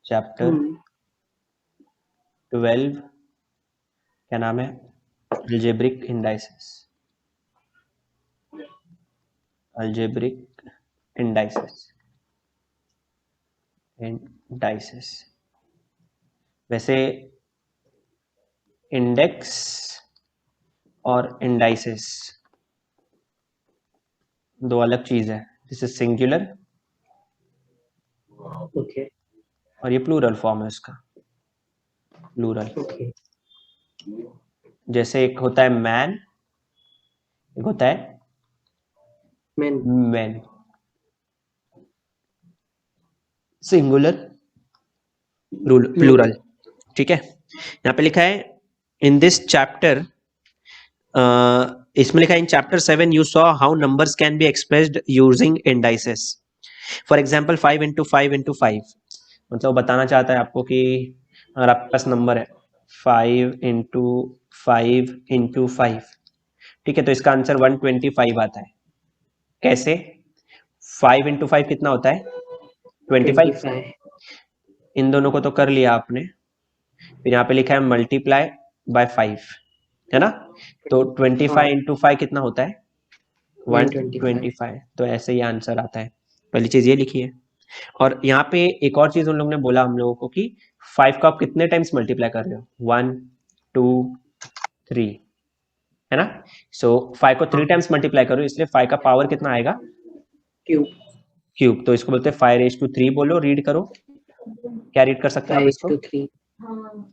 Chapter 12 क्या नाम है? Algebraic indices. Algebraic indices. वैसे इंडेक्स और इंडाइसेस दो अलग चीज है। दिस इज सिंगुलर ओके और ये प्लूरल फॉर्म है उसका, प्लूरल। ओके जैसे एक होता है मैन, एक होता है मैन मैन। Singular plural. ठीक है, यहाँ पे लिखा है इन दिस चैप्टर, इसमें लिखा है in chapter 7 you saw how numbers can be expressed using indices. For example 5 into 5 into 5, मतलब बताना चाहता है आपको कि अगर आपके पास नंबर है 5 इंटू 5 इंटू 5, ठीक है, तो इसका आंसर 125 आता है। कैसे? 5 इंटू 5 कितना होता है? 25। 25 इन दोनों को तो कर लिया आपने, फिर यहाँ पे लिखा है मल्टीप्लाई बाय 5, है ना? तो 25 इंटू 5 कितना होता है? 125। तो ऐसे ही आंसर आता है। पहली चीज ये लिखी है। और यहाँ पे एक और चीज उन लोगों ने बोला हम लोगों को कि 5 को आप कितने टाइम्स मल्टीप्लाई कर रहे हो? 1 2 3, है ना? सो 5 को 3 टाइम्स मल्टीप्लाई करो, इसलिए 5 का पावर कितना आएगा? Cube cube. तो इसको बोलते हैं 5 रेज टू 3। बोलो, रीड करो, क्या रीड कर सकते हैं आप इसको?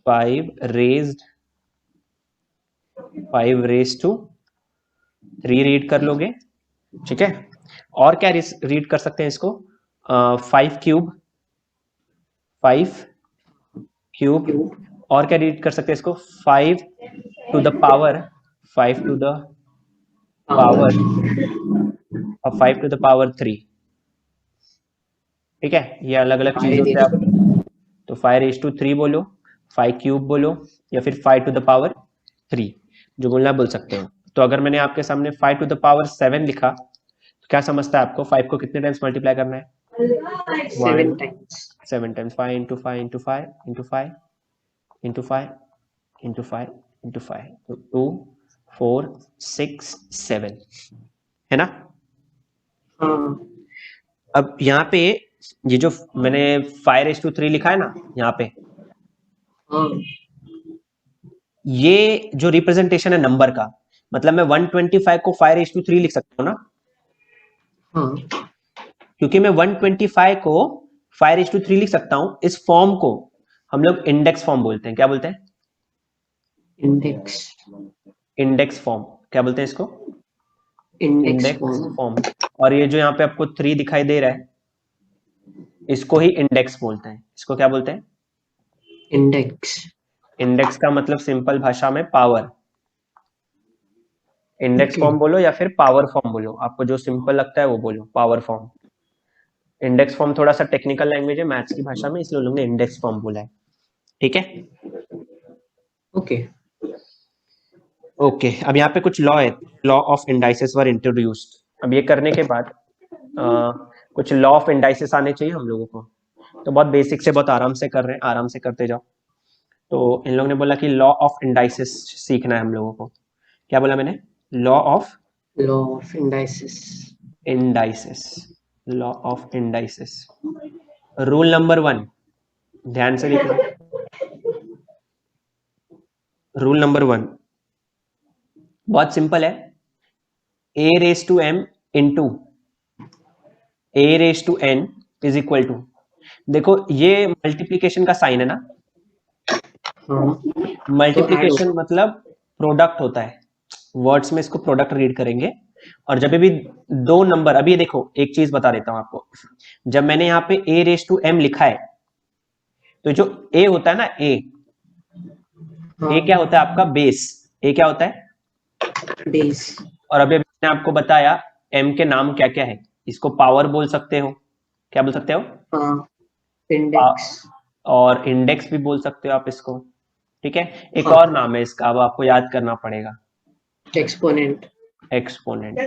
5 5 रेज टू 3 रीड कर लोगे, ठीक है। और क्या रीड कर सकते हैं इसको? 5 क्यूब, 5 क्यूब। और क्या रीड कर सकते हैं इसको? 5 to the power, 5 to the power और 5 टू द पावर 3, ठीक है। ये अलग अलग चीजों से आप, तो 5 रेज टू 3 बोलो, 5 क्यूब बोलो, या फिर 5 टू द पावर 3, जो बोलना बोल सकते हो। तो अगर मैंने आपके सामने 5 टू द पावर 7 लिखा, तो क्या समझता है आपको 5 को कितने टाइम्स मल्टीप्लाई करना है? 7 times 7 times. 5 into 5 into 5 into 5 into 5 into 5 into 5, तो 2 4 6 7, है ना? अब यहाँ पे ये जो मैंने 5 रेज टू 3 लिखा है ना यहाँ पे, ये जो रिप्रेजेंटेशन है नंबर का, मतलब मैं 125 को 5 रेज टू 3 लिख सकता हूँ ना, क्योंकि मैं 125 को 5 रेज टू 3 लिख सकता हूँ। इस फॉर्म को हम लोग इंडेक्स फॉर्म बोलते हैं। क्या बोलते हैं? Index form. क्या बोलते हैं इसको? Index form. और ये जो यहाँ पे आपको 3 दिखाई दे रहा है, इसको ही इंडेक्स बोलते हैं। इसको क्या बोलते हैं? इंडेक्स इंडेक्स का मतलब सिंपल भाषा में पावर। इंडेक्स फॉर्म बोलो या फिर पावर फॉर्म बोलो, आपको जो सिंपल लगता है वो बोलो, पावर फॉर्म। इंडेक्स फॉर्म थोड़ा सा टेक्निकल लैंग्वेज है मैथ्स की भाषा में, इसलिए लोगों ने इंडेक्स फॉर्म बोला है, ठीक है। ओके ओके, अब यहाँ पे कुछ लॉ है, law of indices were introduced. अब ये करने के बाद कुछ लॉ ऑफ इंडाइसेस आने चाहिए हम लोगों को। तो बहुत बेसिक से बहुत आराम से कर रहे हैं, आराम से करते जाओ। तो इन लोगों ने बोला कि लॉ ऑफ इंडाइसेस सीखना है हम लोगों को। क्या बोला मैंने? Law of indices. Law of indices. Rule number 1, ध्यान से लिखना। रूल नंबर 1 बहुत सिंपल है। a raise to m into a raise to n is equal to, देखो ये मल्टीप्लीकेशन का साइन है ना। मल्टीप्लीकेशन मतलब प्रोडक्ट होता है, वर्ड्स में इसको प्रोडक्ट रीड करेंगे। और जब भी दो नंबर, अभी देखो एक चीज बता देता हूं आपको, जब मैंने यहाँ पे a रेज टू m लिखा है, तो जो a होता है ना, a क्या होता है आपका? बेस। a क्या होता है? बेस। और अभी मैंने आपको बताया m के नाम क्या क्या है। इसको पावर बोल सकते हो, क्या बोल सकते हो? इंडेक्स और इंडेक्स भी बोल सकते हो आप इसको, ठीक है। एक और नाम है इसका, अब आपको याद करना पड़ेगा, एक्सपोनेंट। एक्सपोनेंट।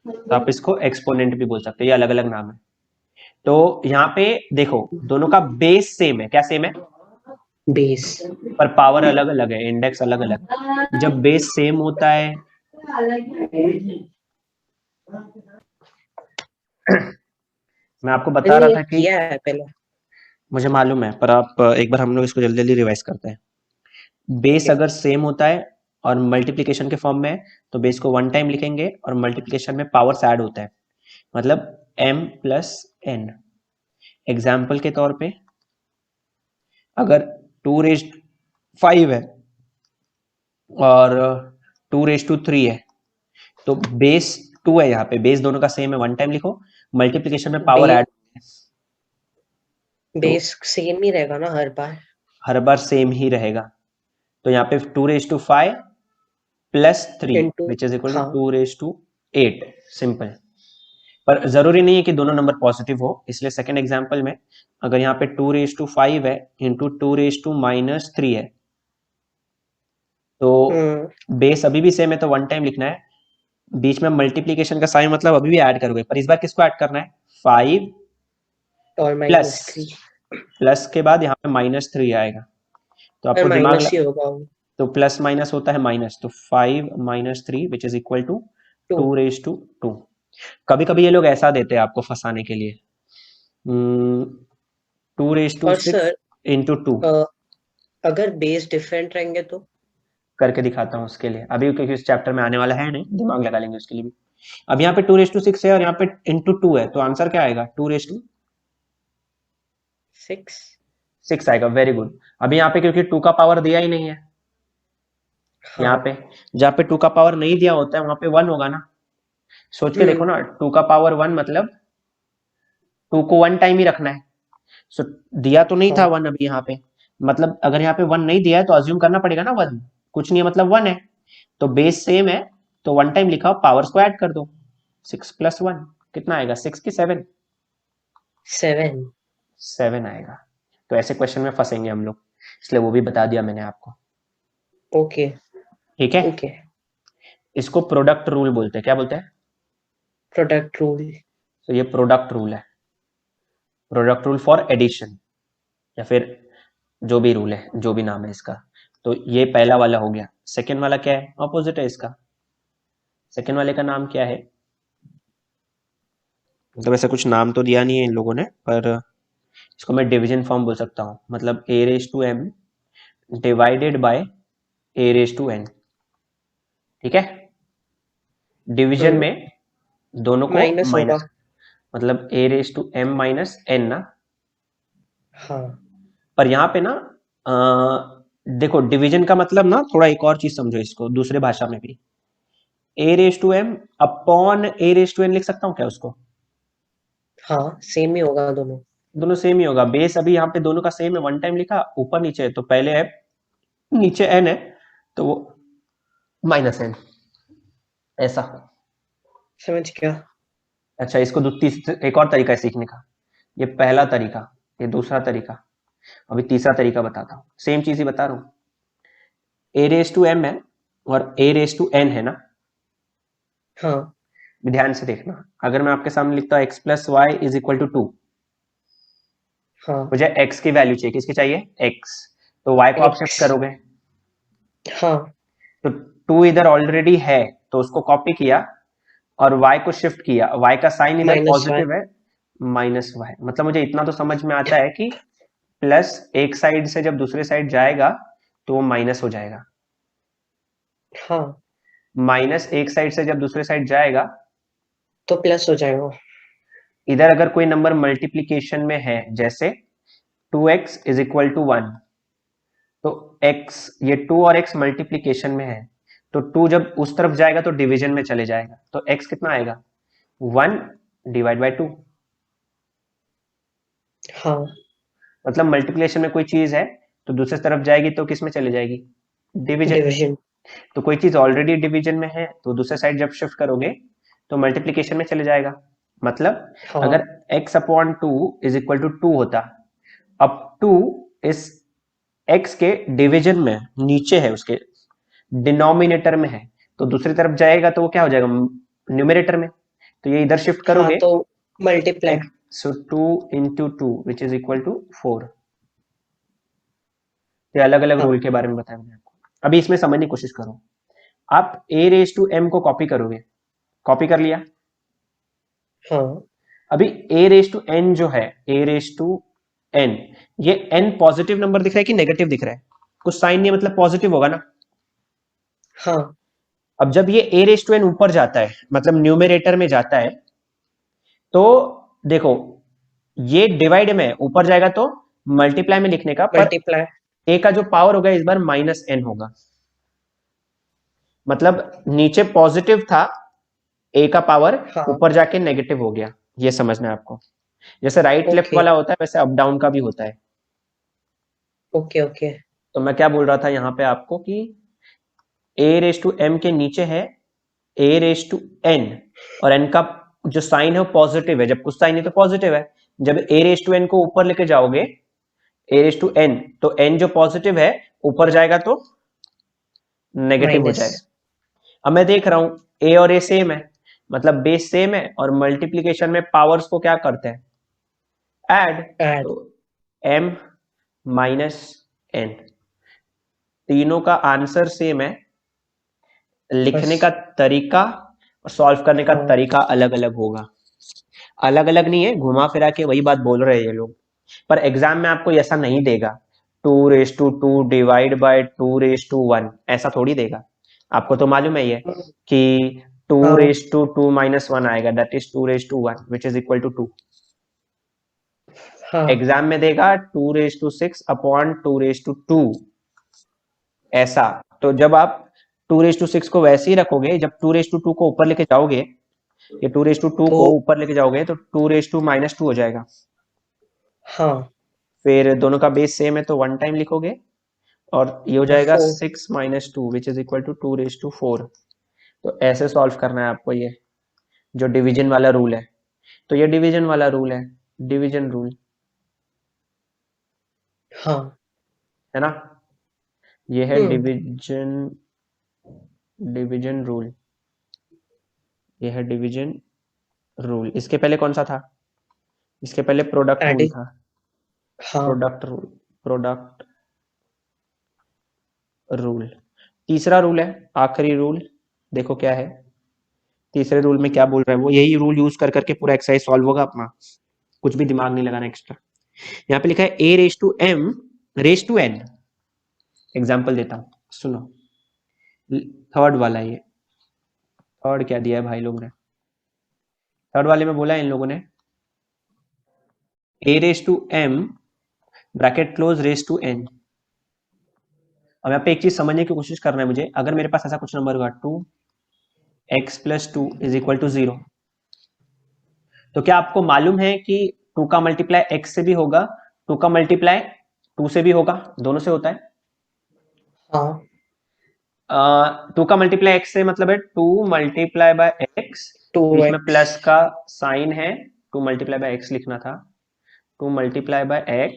तो आप इसको एक्सपोनेंट भी बोल सकते हो, ये अलग अलग नाम है। तो यहाँ पे देखो दोनों का बेस सेम है, क्या सेम है, बेस। पर पावर अलग अलग है, इंडेक्स अलग अलग। जब बेस सेम होता है मैं आपको बता मैंने रहा ये था कि किया है पहले। मुझे मालूम है, पर आप एक बार हम लोग इसको जल्दी जल्दी रिवाइज करते हैं। Base Okay. अगर सेम होता है और मल्टीप्लिकेशन के फॉर्म में है तो बेस को वन टाइम लिखेंगे, और मल्टीप्लिकेशन में पावर्स ऐड होता है, मतलब m प्लस एन। एग्जाम्पल के तौर पे अगर 2⁵5 है और 2⁵3 है तो बेस 2 है, यहाँ पे बेस दोनों का सेम है, वन टाइम लिखो, मल्टीप्लिकेशन में पावर ऐड, तो बेस सेम ही रहेगा ना हर बार? हर बार सेम ही रहेगा। तो यहाँ पे 2⁵5 plus 3 into. Which is equal हाँ। To 2⁵8, simple. पर जरूरी नहीं है कि दोनों नंबर पॉजिटिव हो, इसलिए सेकंड एग्जांपल में अगर यहाँ पे 2⁵5 है इंटू 2⁻³ है तो बेस अभी भी सेम है तो वन टाइम लिखना है, बीच में मल्टीप्लीकेशन का साइन मतलब अभी भी ऐड करोगे, पर इस बार किसको ऐड करना है, 5 और प्लस, -3। प्लस के बाद यहाँ पे -3 आएगा, तो पर आपको दिमाग माइनस ही होगा वो। तो प्लस माइनस होता है माइनस, तो 5 - 3 विच इज इक्वल टू 2। 2⁵2। कभी कभी ये लोग ऐसा देते हैं आपको फंसाने के लिए, 2⁵6 और सर, इंटू 2 अगर बेस डिफरेंट रहेंगे तो? करके दिखाता हूँ उसके लिए, अभी क्योंकि इस चैप्टर में आने वाला है नहीं, दिमाग लगा लेंगे उसके लिए भी। अब यहाँ पे 2⁵6 है और यहाँ पे इंटू 2 है, तो आंसर क्या आएगा, 2⁵6 6। आएगा, वेरी गुड। अभी यहाँ पे क्योंकि 2 का पावर दिया ही नहीं है, यहाँ हाँ। पे जहाँ पे 2 का पावर नहीं दिया होता है वहां पे 1 होगा ना, सोच के देखो ना, 2 का पावर 1 मतलब 2 को वन टाइम ही रखना है। सो दिया तो नहीं था हाँ। 1 अभी यहाँ पे, मतलब अगर यहाँ पे 1 नहीं दिया है तो अज्यूम करना पड़ेगा ना 1, कुछ नहीं है मतलब 1 है, तो बेस सेम है तो वन टाइम लिखा, पावर्स को ऐड कर दो, 6 + 1 कितना आएगा, 6 की 7, 7। 7 आएगा। तो ऐसे क्वेश्चन में फंसेंगे हम लोग, इसलिए वो भी बता दिया मैंने आपको, ओके। ठीक है। ओके। इसको प्रोडक्ट रूल बोलते हैं, क्या बोलते हैं, प्रोडक्ट रूल। तो ये प्रोडक्ट रूल है, प्रोडक्ट रूल फॉर एडिशन, या फिर जो भी रूल है, जो भी नाम है इसका। तो ये पहला वाला हो गया, सेकेंड वाला क्या है, ऑपोजिट है इसका। सेकेंड वाले का नाम क्या है, मतलब ऐसा कुछ नाम तो दिया नहीं है इन लोगों ने, पर इसको मैं डिवीजन फॉर्म बोल सकता हूँ, मतलब a⁻m डिवाइडेड बाय a⁻n, ठीक है। डिवीजन में दोनों को माइनस होगा। माइनस, मतलब a⁻m - n ना। हाँ। पर यहाँ पे ना देखो डिवीजन का मतलब ना, थोड़ा एक और चीज समझो इसको दूसरे भाषा में भी, a⁻m अपॉन a⁻n लिख सकता हूँ क्या उसको, हाँ, सेम ही होगा दोनों। दोनों सेम ही होगा, बेस अभी यहाँ पे दोनों का सेम है, वन टाइम लिखा, ऊपर नीचे है तो पहले है, नीचे n है तो वो -n, ऐसा। समझ गया। अच्छा इसको एक और तरीका है सीखने का, ये पहला तरीका, ये दूसरा तरीका, अभी तीसरा तरीका बताता हूँ, सेम चीज ही बता रहा हूँ। a⁻m है और a⁻n है ना, हाँ। ध्यान से देखना, अगर मैं आपके सामने लिखता हूँ x + y = 2, हाँ। मुझे x की वैल्यू चाहिए, किसकी चाहिए, x, तो y को आप शिफ्ट एक्स। करोगे, हाँ। तो 2 इधर ऑलरेडी है तो उसको कॉपी किया और y को शिफ्ट किया, y का साइन इधर -y। पॉजिटिव है, -y, मतलब मुझे इतना तो समझ में आता है कि प्लस एक साइड से जब दूसरे साइड जाएगा तो वो माइनस हो जाएगा, हाँ, माइनस एक साइड से जब दूसरे साइड जाएगा, तो प्लस हो जाएगा। इधर अगर कोई नंबर मल्टीप्लीकेशन में है जैसे 2x = 1, तो x, ये 2 और x मल्टीप्लीकेशन में है, तो 2 जब उस तरफ जाएगा तो डिवीजन में चले जाएगा, तो x कितना आएगा, 1/2, हाँ। मतलब मल्टीप्लिकेशन में कोई चीज है तो दूसरी तरफ जाएगी तो किस में चले जाएगी, डिवीजन। डिवीजन। तो कोई चीज ऑलरेडी डिवीजन में है तो दूसरे साइड जब शिफ्ट करोगे तो मल्टीप्लिकेशन में चले जाएगा, मतलब हाँ। अगर x/2 = 2 होता, अब 2 इस x के डिवीजन में नीचे है, उसके डिनोमिनेटर में है, तो दूसरी तरफ जाएगा तो वो क्या हो जाएगा, न्यूमरेटर में, तो ये इधर शिफ्ट हाँ, करोगे, तो multiply. So 2 into 2 which is equal to 4। ये अलग अलग हाँ रूल के बारे में बताया मैंने आपको। अभी इसमें समझने की कोशिश करो। आप a रेज टू m को कॉपी करोगे, कॉपी कर लिया। हाँ अभी a रेज टू n जो है, a रेज टू n, ये n पॉजिटिव नंबर दिख रहा है कि नेगेटिव दिख रहा है? कुछ साइन नहीं है, मतलब पॉजिटिव होगा ना। हाँ अब जब ये a रेज टू n ऊपर जाता है, मतलब न्यूमरेटर में जाता है, तो देखो ये डिवाइड में ऊपर जाएगा तो मल्टीप्लाई में लिखने का, पर मल्टीप्लाई a का जो पावर होगा इस बार माइनस n होगा। मतलब नीचे पॉजिटिव था, a का पावर हाँ ऊपर जाके नेगेटिव हो गया। ये समझना है आपको। जैसे राइट लेफ्ट ओके वाला होता है वैसे अप डाउन का भी होता है। ओके ओके तो मैं क्या बोल रहा था यहाँ पे आपको कि a रेज टू m के नीचे है a रेज टू n, और n का जो साइन है वो पॉजिटिव है। जब कुछ साइन है तो पॉजिटिव है। जब a रेज टू n को ऊपर लेके जाओगे, a रेज टू n, तो n जो पॉजिटिव है ऊपर जाएगा तो नेगेटिव हो माइनस जाएगा। अब मैं देख रहा हूं a और a सेम है, मतलब बेस सेम है, और मल्टीप्लीकेशन में पावर्स को क्या करते हैं, ऐड। ऐड तो m माइनस n, तीनों का आंसर सेम है, लिखने बस का तरीका और सॉल्व करने का हाँ तरीका अलग अलग होगा। अलग अलग नहीं है, घुमा फिरा के वही बात बोल रहे हैं ये लोग, पर एग्जाम में आपको ऐसा नहीं देगा 2 raise to 2 divide by 2 raise to 1, ऐसा थोड़ी देगा। आपको तो मालूम है ये कि 2 रेज टू 2 माइनस 1 आएगा, that is 2 raise to 1 which is equal to 2। हाँ एग्जाम में देगा 2 raise to 6 upon 2 raise to 2, ऐसा। तो जब आप 2 रेज टू 6 को वैसे ही रखोगे, जब 2 रेज टू 2 को ऊपर लेके जाओगे, ये 2 रेज टू 2 तो को ऊपर लेके जाओगे तो 2 रेज टू माइनस 2 हो जाएगा। हाँ फिर दोनों का बेस सेम है तो 1 टाइम लिखोगे, और ये हो जाएगा 4 6 - 2 which is equal to 2 raise to 4। तो ऐसे सॉल्व करना है आपको ये जो डिवीजन वाला रूल है। तो ये डिवीजन वाला रूल है, डिवीजन रूल, हाँ है ना। ये है हम्म डिवीजन, डिवीजन रूल, ये है डिवीजन रूल। इसके पहले कौन सा था? इसके पहले प्रोडक्ट रूल एडिंग था। हाँ प्रोडक्ट रूल, प्रोडक्ट रूल। तीसरा रूल है, आखिरी रूल। देखो क्या है तीसरे रूल में, क्या बोल रहा है वो, यही रूल यूज कर करके पूरा एक्सरसाइज सॉल्व होगा अपना, कुछ भी दिमाग नहीं लगाना एक्स्ट्रा। यहाँ पे लिखा है a raise to m raise to n। Example देता हूँ, सुनो। थर्ड वाला, ये थर्ड क्या दिया है भाई लोग ने, थर्ड वाले में बोला है इन लोगों ने a raise to m bracket close raise to n। अब यहाँ पे एक चीज समझने की कोशिश करना है मुझे, अगर मेरे पास ऐसा कुछ नंबर होगा 2x+2 इज इक्वल टू 0, तो क्या आपको मालूम है कि 2 का मल्टीप्लाई x से भी होगा, 2 का मल्टीप्लाई 2 से भी होगा, दोनों से होता है। हाँ 2 का मल्टीप्लाई x से मतलब है 2 मल्टीप्लाई बाय x, बीच में 2x प्लस का साइन है, 2 मल्टीप्लाई बाय x लिखना था, 2 मल्टीप्लाई बाय x,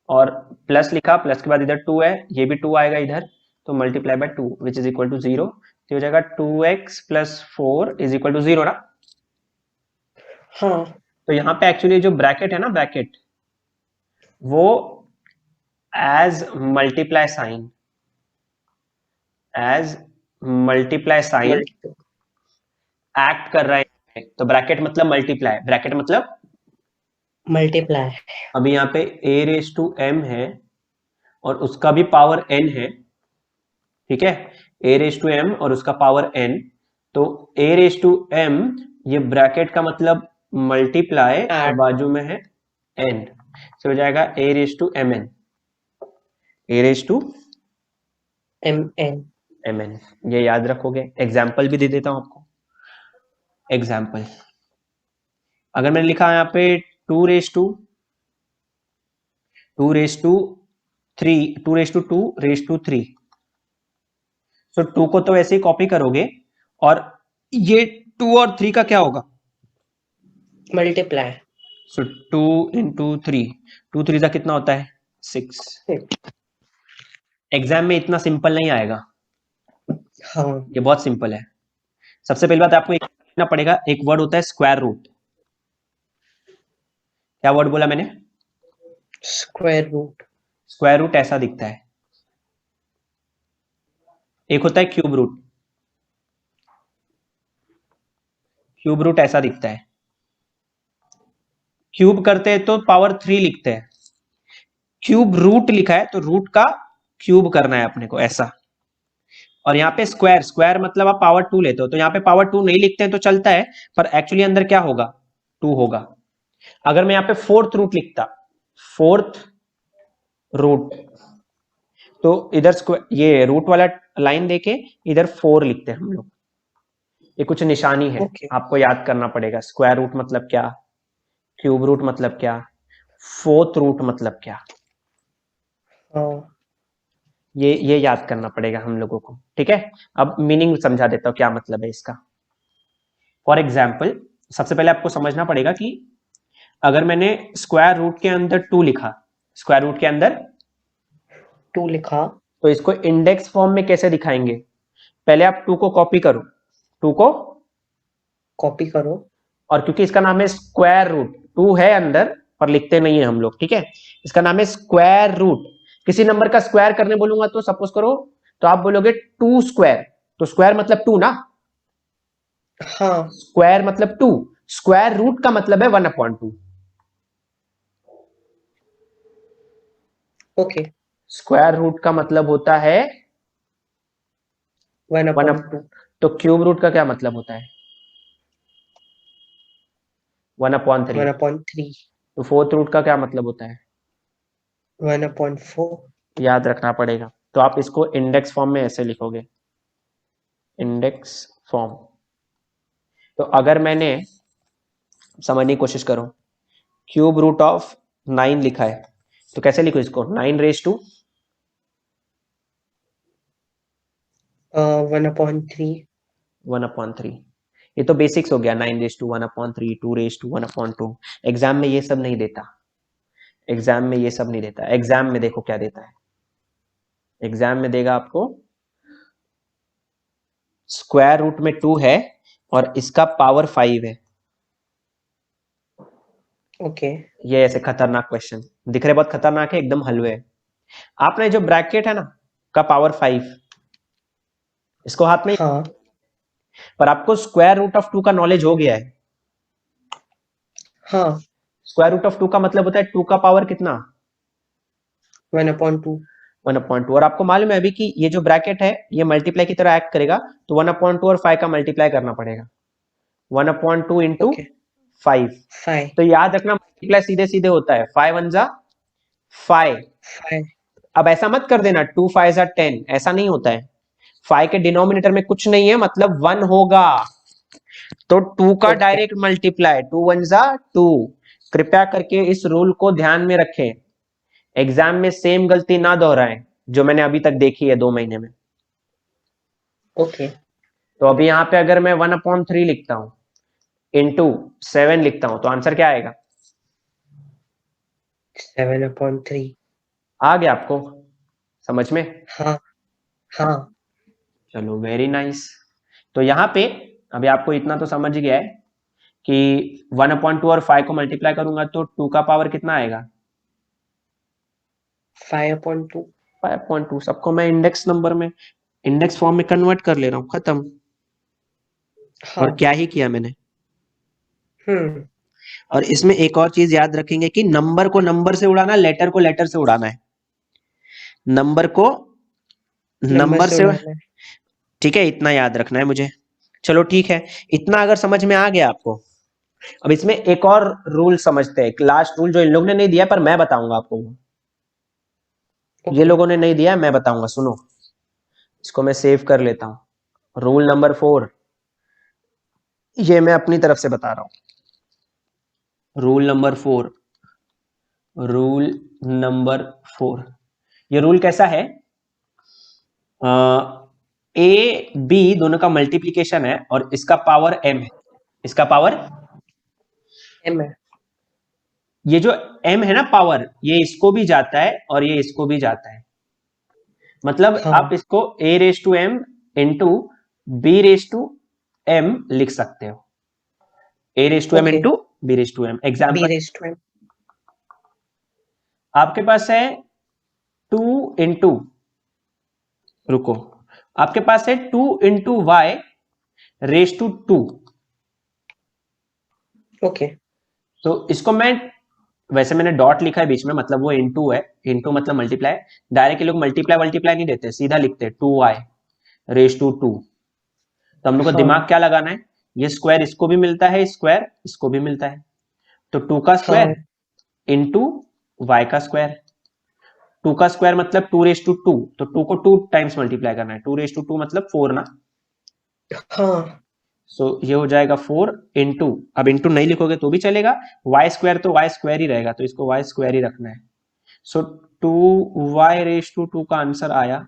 और प्लस लिखा, प्लस के बाद इधर 2 है, ये भी 2 आएगा इधर, तो multiply by 2 which is equal to 0। तो हो जाएगा 2x+4 इज इक्वल टू 0 ना। हाँ तो यहाँ पे एक्चुअली जो ब्रैकेट है ना, ब्रैकेट वो as multiply sign, as multiply sign multi act कर रहा है। तो ब्रैकेट मतलब मल्टीप्लाई, ब्रैकेट मतलब, मल्टीप्लाई अभी यहाँ पे a रेज टू m है और उसका भी पावर n है, ठीक है, a रेज टू m और उसका पावर n, तो a रेज टू m, ये ब्रैकेट का मतलब मल्टीप्लाई, और ऐड बाजू में है n, तो हो जाएगा a raise to mn, a raise to mn mn। ये याद रखोगे। एग्जाम्पल भी दे देता हूं आपको। एग्जाम्पल, अगर मैंने लिखा है यहाँ पे 2 रेज टू 3, 2 को तो ऐसे ही कॉपी करोगे, और ये 2 और 3 का क्या होगा, मल्टीप्लाई सो 2 × 3, 2 3 का कितना होता है 6। एग्जाम में इतना सिंपल नहीं आएगा, हाँ ये बहुत सिंपल है। सबसे पहली बात आपको एक करना पड़ेगा, एक वर्ड होता है स्क्वायर रूट। क्या वर्ड बोला मैंने? Square root. स्क्वायर रूट ऐसा दिखता है, एक होता है क्यूब रूट। क्यूब रूट ऐसा दिखता है, क्यूब करते हैं तो पावर 3 लिखते हैं, क्यूब रूट लिखा है तो रूट का क्यूब करना है अपने को ऐसा। और यहाँ पे स्क्वायर, स्क्वायर मतलब आप पावर 2 लेते हो, तो यहाँ पे पावर 2 नहीं लिखते हैं तो चलता है, पर एक्चुअली अंदर क्या होगा? 2 होगा। अगर मैं यहाँ पे फोर्थ रूट लिखता, फोर्थ रूट, तो इधर ये रूट वाला लाइन देके इधर 4 लिखते हैं हम लोग। ये कुछ निशानी है, ओके। आपको याद करना पड़ेगा। स्क्वायर रूट मतलब क्या, क्यूब रूट मतलब क्या, फोर्थ रूट मतलब क्या, हाँ ये याद करना पड़ेगा हम लोगों को, ठीक है। अब मीनिंग समझा देता हूं क्या मतलब है इसका। फॉर एग्जाम्पल, सबसे पहले आपको समझना पड़ेगा कि अगर मैंने स्क्वायर रूट के अंदर 2 लिखा, स्क्वायर रूट के अंदर 2 लिखा। तो इसको इंडेक्स फॉर्म में कैसे दिखाएंगे? पहले आप 2 को कॉपी करो, 2 को कॉपी करो। और क्योंकि इसका नाम है स्क्वायर रूट, 2 है अंदर पर लिखते नहीं है हम लोग, ठीक है। इसका नाम है स्क्वायर रूट। किसी नंबर का स्क्वायर करने बोलूंगा तो सपोज करो, तो आप बोलोगे 2 स्क्वायर, तो स्क्वायर मतलब 2 ना, हाँ स्क्वायर मतलब 2, स्क्वायर रूट का मतलब है 1/2। ओके। स्क्वायर रूट का मतलब होता है 1/2। तो क्यूब रूट का क्या मतलब होता है? 1/3। 1/3। तो फोर्थ रूट का क्या मतलब होता है? 1/4। याद रखना पड़ेगा। तो आप इसको इंडेक्स फॉर्म में ऐसे लिखोगे, इंडेक्स फॉर्म। तो अगर मैंने, समझने की कोशिश करो, क्यूब रूट ऑफ 9 लिखा है तो कैसे लिखो इसको? 9 रेज टू 1/3। 1/3। ये तो बेसिक्स हो गया, 9 raise to 1/3, 2 raise to 1/2। Exam में ये सब नहीं देता, एग्जाम में ये सब नहीं देता। एग्जाम में देखो क्या देता है, एग्जाम में देगा आपको स्क्वायर रूट में 2 है और इसका पावर 5 है। ओके। ये ऐसे खतरनाक क्वेश्चन दिख रहे, बहुत खतरनाक है, एकदम हलवे है। आपने जो ब्रैकेट है ना का पावर 5, इसको हाथ में, हाँ पर आपको स्क्वायर रूट ऑफ 2 का नॉलेज हो गया है। हाँ। स्क्वायर रूट ऑफ 2 का मतलब होता है 2 का पावर कितना? 1/2। 1/2। और आपको मालूम है अभी कि ये जो ब्रैकेट है ये मल्टीप्लाई की तरह एक्ट करेगा, तो 1/2 और 5 का मल्टीप्लाई करना पड़ेगा, 1/2 इंटू ओके। 5। 5। तो याद रखना मल्टीप्लाई सीधे सीधे होता है, 5 1 जा 5। 5। अब ऐसा मत कर देना 2 5 जा 10, ऐसा नहीं होता है। 5 के डिनोमिनेटर में कुछ नहीं है, मतलब 1 होगा, तो 2 का ओके। डायरेक्ट मल्टीप्लाई, 2 1 जा 2। कृपया करके इस रूल को ध्यान में रखें, एग्जाम में सेम गलती ना दोहराएं जो मैंने अभी तक देखी है 2 महीने में। ओके। तो अभी यहाँ पे अगर मैं 1/3 लिखता हूं इंटू 7 लिखता हूं तो आंसर क्या आएगा? 7/3। आ गया आपको समझ में? हाँ हाँ। चलो वेरी नाइस। तो यहाँ पे अभी आपको इतना तो समझ गया है कि 1/2 और 5 को मल्टीप्लाई करूंगा तो 2 का पावर कितना आएगा? 5/2। 5.2। सबको मैं इंडेक्स नंबर में, इंडेक्स फॉर्म में कन्वर्ट कर ले रहा हूं, खत्म। हाँ। और क्या ही किया मैंने। हम्म। और इसमें एक और चीज याद रखेंगे कि नंबर को नंबर से उड़ाना, लेटर को लेटर से उड़ाना है। नंबर को नंबर नंबर से से, उड़ाना है। ठीक है, इतना याद रखना है मुझे। चलो ठीक है, इतना अगर समझ में आ गया आपको, अब इसमें एक और रूल समझते हैं, लास्ट रूल जो इन लोगों ने नहीं दिया पर मैं बताऊंगा आपको। ये ओके। लोगों ने नहीं दिया, मैं बताऊंगा, सुनो। इसको मैं सेव कर लेता हूं। रूल नंबर 4, ये मैं अपनी तरफ से बता रहा हूं। रूल नंबर 4, रूल नंबर 4, ये रूल कैसा है? ए बी दोनों का मल्टीप्लीकेशन है और इसका पावर m है, इसका पावर, एम है। ये जो m है ना पावर, ये इसको भी जाता है और ये इसको भी जाता है। मतलब आप हाँ। इसको a raise to m into B raise to m लिख सकते हो, a raise to m okay. Into B raise to m। B example, raise to M. आपके पास है 2 इंटू, रुको, आपके पास है 2 into Y raise to 2। Okay. तो इसको मैं, वैसे मैंने डॉट लिखा है बीच में, मतलब वो इंटू है, इंटू मतलब मल्टीप्लाई। डायरेक्ट लोग मल्टीप्लाई मल्टीप्लाई नहीं देते, सीधा लिखते 2y रेज टू 2। तो हम लोग को हाँ दिमाग क्या लगाना है, ये स्क्वायर इसको भी मिलता है, स्क्वायर इसको भी मिलता है, तो 2 का स्क्वायर हाँ इंटू वाई का स्क्वायर। 2 का स्क्वायर मतलब 2 रेज टू 2, तो 2 को 2 टाइम्स मल्टीप्लाई करना है, 2 रेज टू 2 मतलब 4 ना। हाँ सो ये हो जाएगा 4 इंटू, अब इंटू नहीं लिखोगे तो भी चलेगा, वाई स्क्वायर तो वाई स्क्वायर ही रहेगा, तो इसको वाई स्क्वायर ही रखना है। सो 2y रेज टू 2 का आंसर आया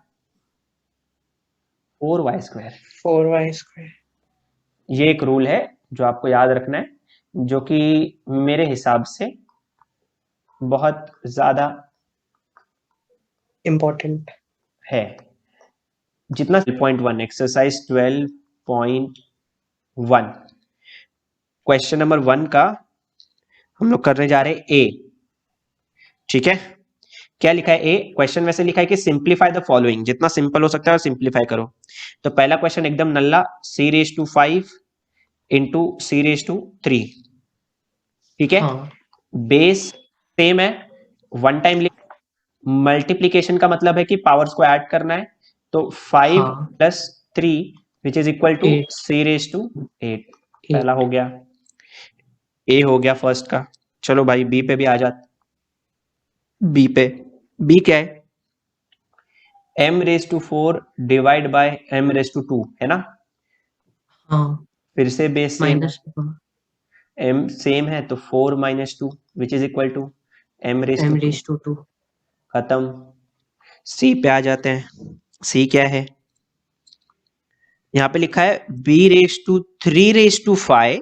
4y स्क्वायर। 4y²। ये एक रूल है जो आपको याद रखना है, जो कि मेरे हिसाब से बहुत ज्यादा इम्पोर्टेंट। है। जितना 12.1 एक्सरसाइज 12.1 क्वेश्चन नंबर 1 का हम लोग करने जा रहे हैं ए। ठीक है, क्या लिखा है ए क्वेश्चन, वैसे लिखा है कि सिंप्लीफाई द फॉलोइंग, जितना सिंपल हो सकता है सिंप्लीफाई करो। तो पहला क्वेश्चन एकदम नल्ला, c raise to 5 into C raise to 3। ठीक है, हाँ बेस सेम है, वन टाइम लिख, मल्टीप्लीकेशन का मतलब है कि पावर्स को ऐड करना है, तो 5 हाँ plus 3 which is equal to 8 C raise to 8। पहला 8। हो गया, ए हो गया फर्स्ट का। चलो भाई बी पे भी आ जाते, बी पे, बी क्या है, m raise to 4 divide by m raise to 2 है ना। हाँ फिर से बेस सेम है, माइनस m सेम है तो 4 minus 2 which is equal to m raise to 2। m²2। खत्म। सी पे आ जाते हैं, सी क्या है, यहां पे लिखा है b raise to 3 raise to 5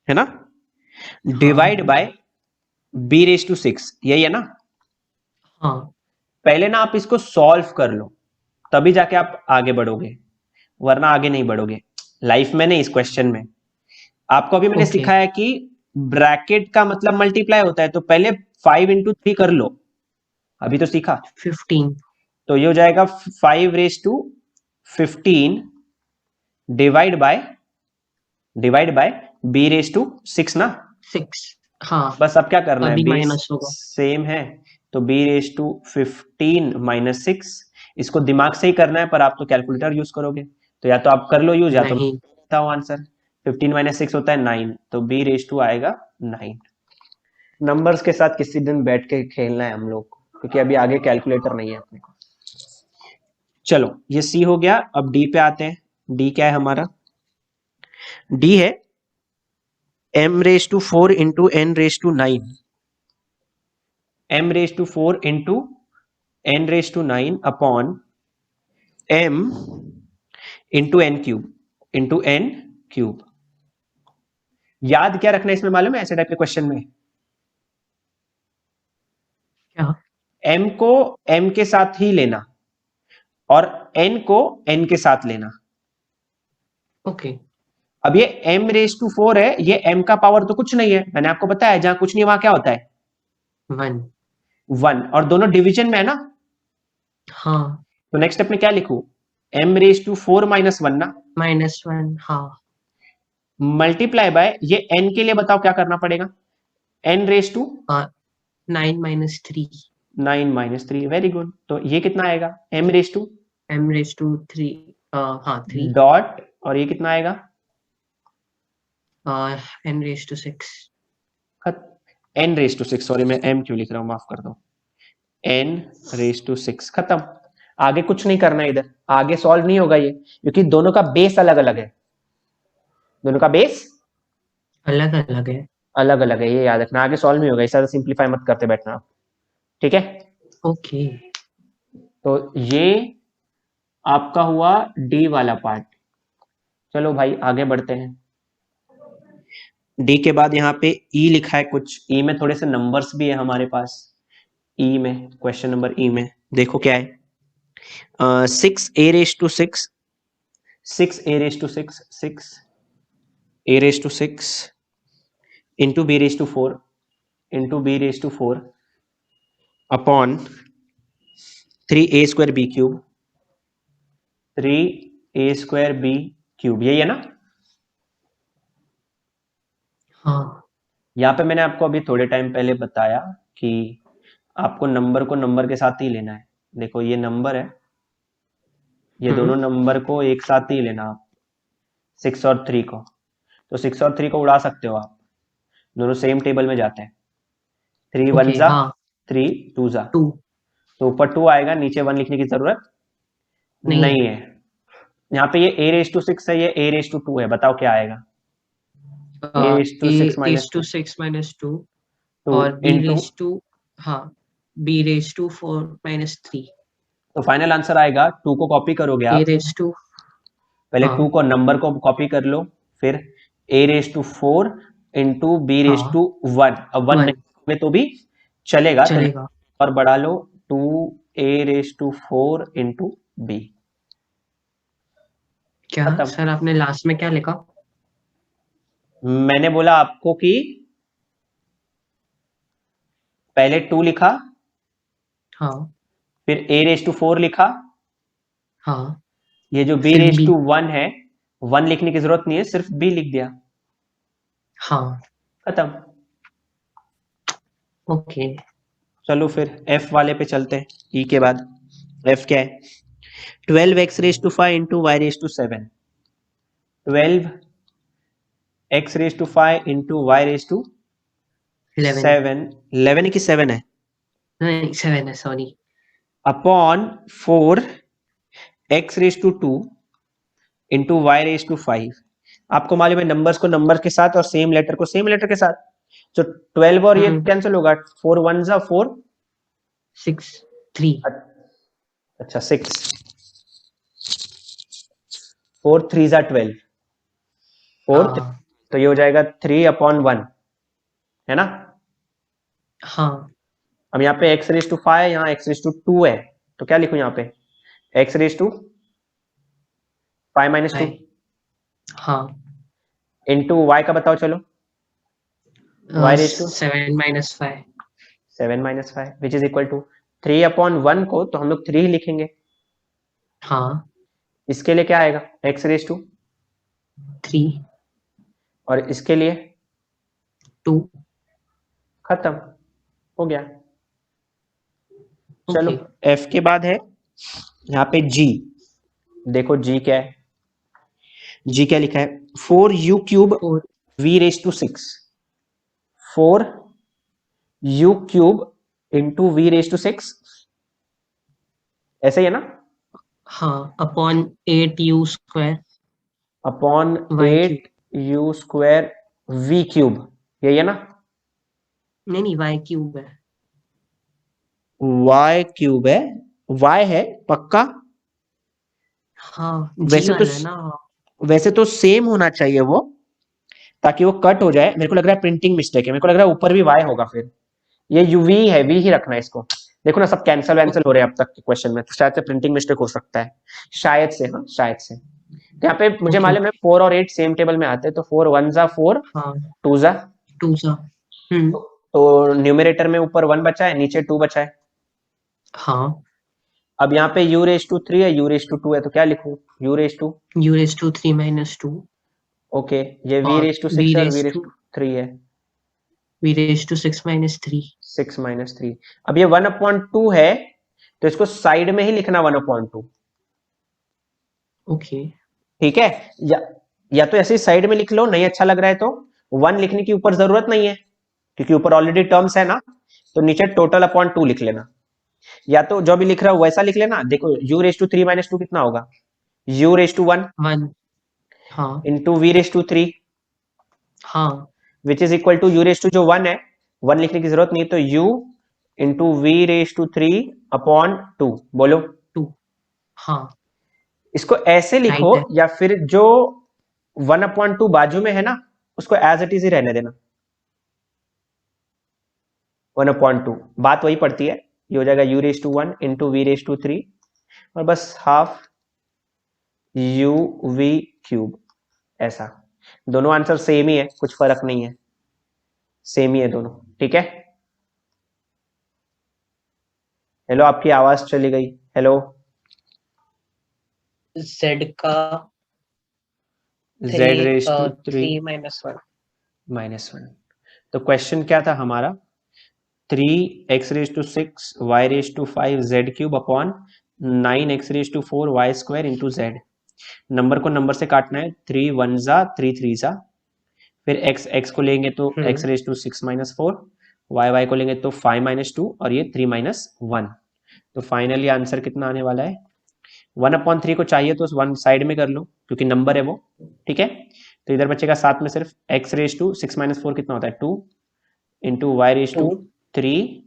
है ना, डिवाइड हाँ बाय b रेज टू 6, यही है ना। हाँ पहले ना आप इसको सॉल्व कर लो, तभी जाके आप आगे बढ़ोगे, वरना आगे नहीं बढ़ोगे लाइफ में नहीं, इस क्वेश्चन में। आपको अभी मैंने ओके। सिखाया कि ब्रैकेट का मतलब मल्टीप्लाई होता है, तो पहले 5 इंटू 3 कर लो, अभी तो सीखा। 15। तो ये हो जाएगा 5 raise to 15 divide by B raise to 6 ना। 6। हाँ बस अब क्या करना है, अभी बेस माइनस होगा। सेम है, तो बी रेज टू 15 माइनस 6, इसको दिमाग से ही करना है, पर आप तो कैलकुलेटर यूज करोगे, तो या तो आप कर लो यूज, या तो नहीं। बताओ आंसर। 15 माइनस 6 होता है 9, तो बी रेज टू आएगा 9। नंबर्स के साथ किसी दिन बैठ के खेलना है हम लोग को, क्योंकि अभी आगे कैलकुलेटर नहीं है अपने को। चलो ये सी हो गया, अब डी पे आते हैं। डी क्या है हमारा, डी है m raise to 4 into n raise to 9, m raise to 4 into n raise to 9 upon m into n cube. याद क्या रखना है इसमें मालूम है, ऐसे टाइप के क्वेश्चन में क्या? m को m के साथ ही लेना और n को n के साथ लेना। ओके। अब ये m रेज टू 4 है, ये m का पावर तो कुछ नहीं है, मैंने आपको बताया जहां कुछ नहीं वहां क्या होता है 1। 1, और दोनों डिवीजन में है ना। हाँ तो नेक्स्ट स्टेप में क्या लिखूं, m रेज टू 4 माइनस 1 ना, -1। हाँ मल्टीप्लाई बाय ये n के लिए बताओ क्या करना पड़ेगा, n raise to 9 - 3 9 minus 3, very good. तो ये कितना आएगा, m रेज टू m³ 3। हाँ 3। डॉट, और ये कितना आएगा n⁻⁶। n raise to 6, sorry मैं m क्यों लिख रहा हूं, माफ कर दो, n रेज टू 6। खत्म, आगे कुछ नहीं करना है इधर, आगे सॉल्व नहीं होगा ये, क्योंकि दोनों का बेस अलग अलग है, दोनों का बेस अलग अलग है। अलग अलग है, ये याद रखना, आगे सॉल्व नहीं होगा, इससे सिंप्लीफाई मत करते बैठना आप। ठीक है, ओके। तो ये आपका हुआ डी वाला पार्ट। चलो भाई आगे बढ़ते हैं। डी के बाद यहाँ पे ई लिखा है कुछ, ई में थोड़े से नंबर्स भी है हमारे पास। ई में क्वेश्चन नंबर ई में देखो क्या है, 6 a raise to 6, 6 a raise to 6, 6 a raise to 6 into B raise to 4 into B raise to 4 upon 3a² b cube, 3a² b cube, यही है ना? हाँ यहाँ पे मैंने आपको अभी थोड़े टाइम पहले बताया कि आपको नंबर को नंबर के साथ ही लेना है। देखो ये नंबर है, ये दोनों नंबर को एक साथ ही लेना आप, 6 और 3 को। तो 6 और 3 को उड़ा सकते हो आप, दोनों सेम टेबल में जाते हैं। 3 वन ओके जा, हाँ 3 टू जा, 2 तो ऊपर 2 आएगा, नीचे 1 लिखने की जरूरत नहीं नहीं है। है। यहाँ पे ये a�6 है, ये a�2 है, बताओ क्या आएगा? a�6 a minus raised to 6 minus 2 2 और b इंटू, raised to हाँ b raised to 4 minus 3 तो फाइनल आंसर आएगा, 2 को कॉपी करोगे a आप, raised to पहले हाँ 2 को नंबर को कॉपी कर लो, फिर a⁴ इंटू b⁴ अब 1 नहीं 1 में तो भी चलेगा, तो चलेगा। और बढ़ा लो, 2a⁴ इंटू b। क्या खत्म। सर आपने लास्ट में क्या लिखा? मैंने बोला आपको कि पहले 2 लिखा, हाँ फिर a⁴ लिखा, हाँ ये जो फिर b b⁴ है, 1 लिखने की जरूरत नहीं है, सिर्फ b लिख दिया, हाँ खत्म। ओके। चलो फिर f वाले पे चलते हैं, e के बाद f क्या है? 12x⁵ into y⁵ 12x⁵ into y⁵ 11 11 की 7 है, नहीं 7 है sorry. Upon 4x⁵ into y⁵ आपको मालूम है नंबर्स को नंबर के साथ और सेम लेटर को सेम लेटर के साथ, तो 12 और ये कैंसिल होगा, 4 1 जा 4, 6 3 अच्छा 6, 4 3 जा 12, 4 हाँ तो ये हो जाएगा 3/1, है ना? हाँ अब यहाँ पे x⁵ है, यहाँ x⁵ है, तो क्या लिखूं यहाँ पे? x⁵ 5 माइनस 2 हाँ इंटू y का बताओ चलो, y⁵ 7 minus 5 7 minus 5 which is equal to 3/1 को तो हम लोग 3 ही लिखेंगे, हाँ इसके लिए क्या आएगा? x⁵ 3 और इसके लिए 2 खत्म, हो गया। चलो ओके f के बाद है यहाँ पे g, देखो g क्या है? g क्या लिखा है? 4u³ 4 v⁵ 4u³ into v⁵ ऐसे ही है ना? हाँ upon 8u square upon y cube 8u² v³ यही है ना? नहीं y क्यूब है। y³ है, y है पक्का? हाँ जी वैसे तो वाला है ना। वैसे तो सेम होना चाहिए वो, ताकि वो कट हो जाए। मेरे को लग रहा है प्रिंटिंग मिस्टेक है, मेरे को लग रहा है ऊपर भी y होगा, फिर ये uv है, v ही रखना है इसको। देखो ना सब कैंसिल वैंसिल हो रहे हैं अब तक के क्वेश्चन में, तो शायद से प्रिंटिंग मिस्टेक हो सकता है, शायद से, हाँ शायद से। तो यहाँ पे मुझे ओके मालूम है 4 और 8 सेम टेबल में आते हैं, तो 4 1 जा 4, हाँ 2 जा, 2 सा तो न्यूमरेटर में ऊपर 1 बचा है, नीचे 2 बचा है। हाँ अब यहाँ पे u⁵3 है, u⁵2 है, तो क्या लिखूं? u⁵, u raised to 3 minus 2 okay, ये और v⁵ है और v⁵3 है, v raised to 6 minus 3 6 minus 3। अब ये 1/2 है, तो इसको साइड में ही लिखना 1/2, ओके ठीक है? या तो ऐसे ही साइड में लिख लो, नहीं अच्छा लग रहा है तो 1 लिखने की ऊपर जरूरत नहीं है, क्योंकि ऊपर ऑलरेडी टर्म्स है ना, तो नीचे टोटल अपॉन 2 लिख लेना, या तो जो भी लिख रहा हूं वैसा लिख लेना। देखो u⁵3 माइनस 2 कितना होगा? u⁵1 1 हाँ इंटू v⁵3 हाँ which is equal to u⁵ जो 1 है, 1 लिखने की जरूरत नहीं, तो u इंटू v⁵3/2, बोलो। 2 हाँ इसको ऐसे लिखो, राइट है। या फिर जो 1/2 बाजू में है ना, उसको एज इट इज ही रहने देना, 1/2 बात वही पड़ती है। ये हो जाएगा u⁵1 इंटू v⁵3 और बस हाफ uv³, ऐसा। दोनों आंसर सेम ही है, कुछ फर्क नहीं है, सेम ही है दोनों, ठीक है? हेलो, आपकी आवाज चली गई। हेलो, Z का z रेज टू 3 3 -1। -1। तो क्वेश्चन क्या था हमारा? 3x6 y5 z³ upon 9x4 y² into z। Number को नंबर से काटना है। 3 1 जा 3 3 जा, फिर x को लेंगे तो x6 - 4, y को लेंगे तो 5 - 2 और ये 3 -1। तो फाइनली आंसर कितना आने वाला है? 1/3 को चाहिए तो 1 साइड में कर लो क्योंकि नंबर है वो। ठीक है, तो इधर बचेगा साथ में सिर्फ x6 - 4 कितना होता है? 2 इंटू y3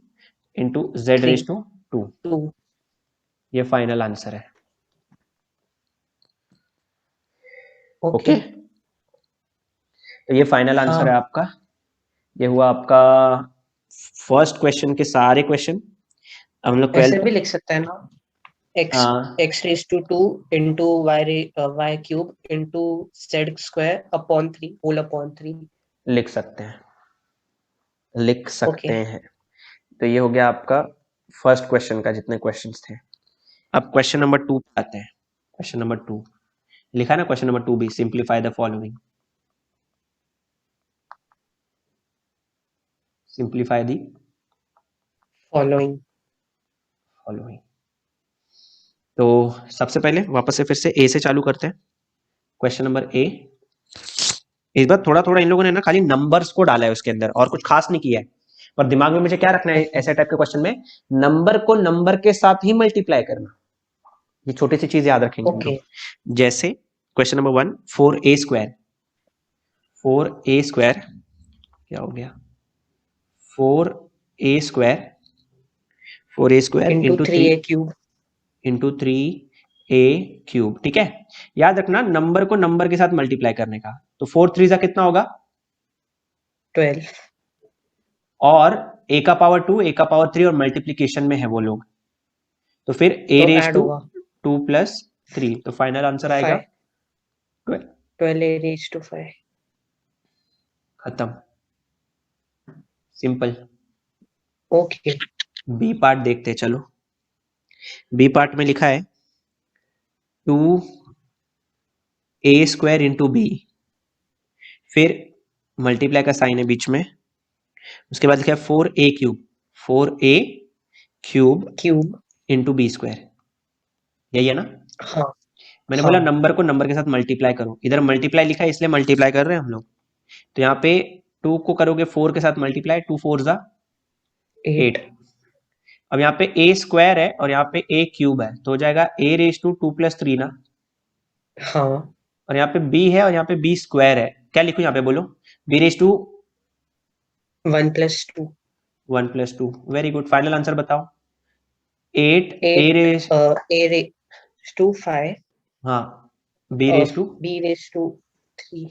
इंटू z2। 2। ये फाइनल आंसर है। ओके। ओके, तो ये फाइनल आंसर है हाँ, आपका। ये हुआ आपका फर्स्ट क्वेश्चन के सारे क्वेश्चन। अब हम लोग ऐसे 12th। भी लिख सकते हैं ना, x हाँ, x2 into y cube into z² upon 3 whole upon 3। लिख सकते हैं, लिख सकते ओके। हैं। तो ये हो गया आपका फर्स्ट क्वेश्चन का जितने क्वेश्चंस थे। अब क्वेश्चन नंबर 2 पे आते हैं। क्वेश्चन नंबर 2 लिखा है ना, क्वेश्चन नंबर 2 भी, simplify the following. Simplify the following. Following. तो सबसे पहले वापस से फिर से ए से चालू करते हैं। Question number A. इस बार थोड़ा थोड़ा इन लोगों ने ना खाली नंबर्स को डाला है उसके अंदर और कुछ खास नहीं किया है। पर दिमाग में मुझे क्या रखना है ओके। ऐसे टाइप के क्वेश्चन में? नंबर को नंबर के साथ ही मल्टीप्लाई करना। ये छोटी सी चीज याद रखेंगे हम ओके। लोग। जैसे क्वेश्चन नंबर 1, 4a²। 4a² क्या हो गया? 4a² 4a² into into 3 3a cube. Into 3a³। ठीक है, याद रखना नंबर को नंबर के साथ मल्टीप्लाई करने का। तो 4 3 जा कितना होगा? 12। और a का पावर 2, a का पावर 3 और मल्टीप्लीकेशन में है वो लोग। तो फिर a तो रेज ऐड टू होगा 2 + 3, तो फाइनल आंसर आएगा 5। 12। 12a⁵5। खत्म, सिंपल। ओके। बी पार्ट देखते हैं, चलो। बी पार्ट में लिखा है 2a² इंटू बी, फिर मल्टीप्लाई का साइन है बीच में, उसके बाद लिखा है 4a³। 4a³ cube. Into b²। यही है ना? हाँ। मैंने बोला हाँ। नंबर को नंबर के साथ मल्टीप्लाई करो, इधर मल्टीप्लाई लिखा है इसलिए मल्टीप्लाई कर रहे हैं हम लोग। तो यहाँ पे 2 को करोगे 4 के साथ मल्टीप्लाई, 2 4 जा 8। 8। अब यहाँ पे a² है और यहाँ पे a³ है, तो हो जाएगा a⁵2 + 3 ना। हाँ। और यहाँ पे b है और यहाँ पे b² है। क्या लिखूं यहाँ पे बोलो? b⁵2 1 + 2। 1 + 2। Very good, final answer बताओ। 8 a 8 रेज a⁵5 हाँ, b⁵2। b⁵3।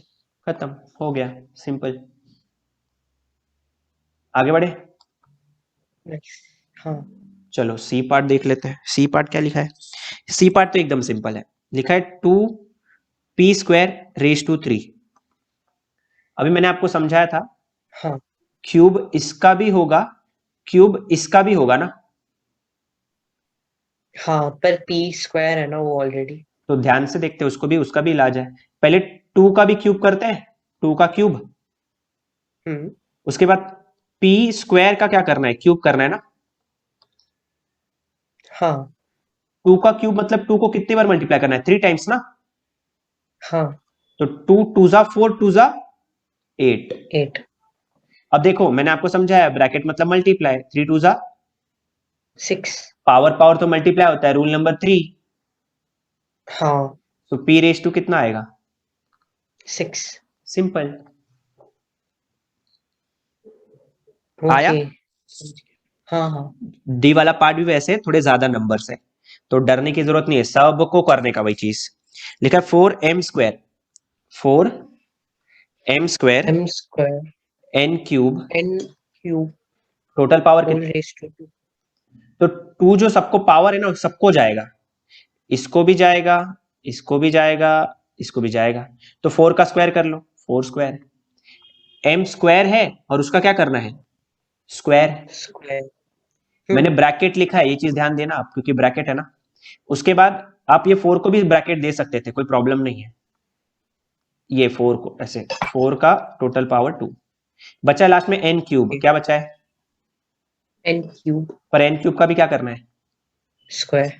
खत्म, हो गया, सिंपल। आगे बढ़े। हाँ। चलो सी पार्ट देख लेते हैं। सी पार्ट क्या लिखा है? सी पार्ट तो एकदम सिंपल है, लिखा है 2p² अभी मैंने आपको समझाया था हाँ। क्यूब इसका भी होगा, क्यूब इसका भी होगा ना। हाँ, पर p² है ना वो ऑलरेडी। तो ध्यान से देखते हैं, उसको भी, उसका भी इलाज है। पहले 2 का भी क्यूब करते हैं, 2 का क्यूब। हम्म। उसके बाद p² का क्या करना है? क्यूब करना है ना। हाँ। 2 का क्यूब मतलब 2 को कितनी बार मल्टीप्लाई करना है? 3 टाइम्स ना। हाँ। तो 2 2 जा 4, 2 जा 8। 8। अब देखो मैंने आपको समझाया, ब्रैकेट मतलब मल्टीप्लाई, 3 2 जा 6। पावर, पावर तो मल्टीप्लाई होता है, रूल नंबर 3। हाँ। तो p⁵2 कितना आएगा? 6। सिंपल। आया? ओके। हाँ। हाँ। डी वाला पार्ट भी वैसे थोड़े ज्यादा नंबर है, तो डरने की जरूरत नहीं है, सबको करने का वही चीज। लिखा है 4m², 4m² m² n³ n cube total power whole कितना? Raise to 2। तो 2 जो सबको पावर है ना, सबको जाएगा, इसको भी जाएगा, इसको भी जाएगा, इसको भी जाएगा। तो 4 का स्क्वायर कर लो, 4²। m² है और उसका क्या करना है? स्क्वायर। स्क्वायर। मैंने ब्रैकेट लिखा है, ये चीज ध्यान देना आप, क्योंकि ब्रैकेट है ना। उसके बाद आप ये 4 को भी ब्रैकेट दे सकते थे, कोई प्रॉब्लम नहीं है। ये 4 को ऐसे, 4 का टोटल पावर 2 बचा। लास्ट में n क्यूब, क्या बचा है? n क्यूब पर n क्यूब का भी क्या करना है? स्क्वायर।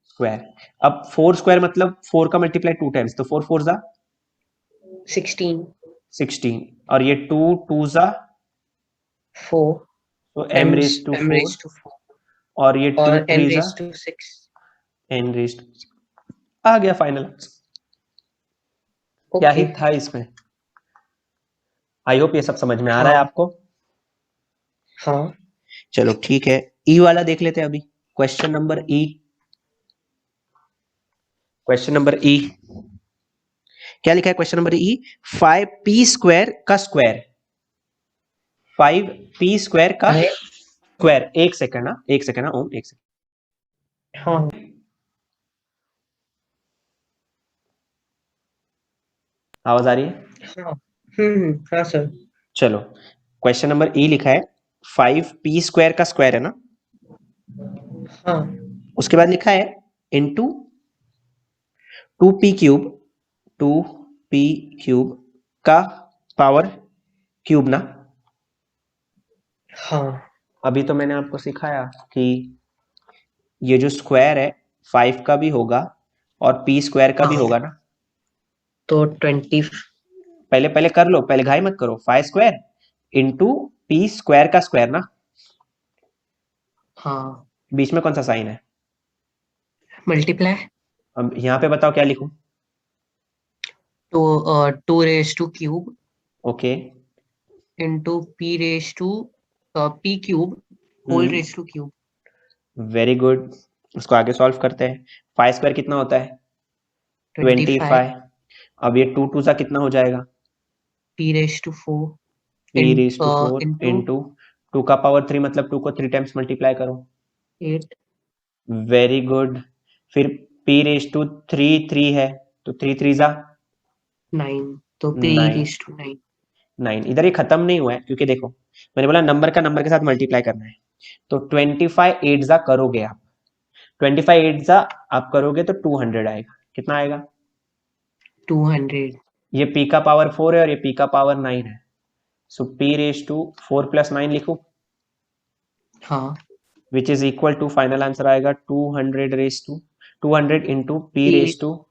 स्क्वायर। अब 4 स्क्वायर मतलब 4 का मल्टीप्लाई 2 टाइम्स, तो 4 4 जा 16 16, और ये 2 2 जा 4 तो m m raise to m 4, raised to 4 और ये 2 और n 3 जा raised to 6। n raise to. आ गया फाइनल। क्या ओके। ही था इसमें। आई होप ये सब समझ में आ रहा है हाँ आपको। हाँ चलो ठीक है, ई वाला देख लेते हैं अभी। क्वेश्चन नंबर ई। क्वेश्चन नंबर ई क्या लिखा है? क्वेश्चन नंबर ई, 5p स्क्वायर का स्क्वायर, 5p स्क्वायर का है। स्क्वायर। एक सेकंड ना, एक सेकंड ना ओम, एक सेकंड। हाँ आवाज आ रही है? हाँ हाँ सर। चलो, क्वेश्चन नंबर ई लिखा है 5p स्क्वायर का स्क्वायर है ना, हाँ उसके बाद लिखा है into 2p cube, 2p cube का पावर क्यूब ना। हाँ अभी तो मैंने आपको सिखाया कि ये जो स्क्वायर है 5 का भी होगा और p स्क्वायर का भी हाँ होगा ना। तो 20। पहले पहले कर लो, पहले घाई मत करो। 5 स्क्वायर इंटू p स्क्वायर का स्क्वायर ना, हाँ बीच में कौन सा साइन है? मल्टीप्लाई। अब यहाँ पे बताओ क्या लिखूं? तो 2 raised to cube okay. Into p raised to p cube whole raised to क्यूब। Very good. उसको आगे सॉल्व करते हैं। 5 स्क्वायर कितना होता है? 25 25। अब ये 2 2 सा कितना हो जाएगा? p raised to 4 p इन रेज टू 4 इंटू इंटू 2 का पावर 3, मतलब 2 को 3 टाइम्स मल्टीप्लाई करो। 8 वेरी गुड। फिर p रेज टू 3 3 है, तो 3 3 जा 9 तो p 9, raised to 9। 9। इधर ये खत्म नहीं हुआ है, क्योंकि देखो मैंने बोला नंबर का नंबर के साथ मल्टीप्लाई करना है। तो 25 8 जा करोगे आप, 25 8 जा आप करोगे तो 200 आएगा। कितना आएगा? 200। ये p का पावर 4 है और ये p का पावर 9 है। So p raise to 4 plus 9 लिखो, हाँ which is equal to, final answer आएगा 200 raise to 200 into p p raise to.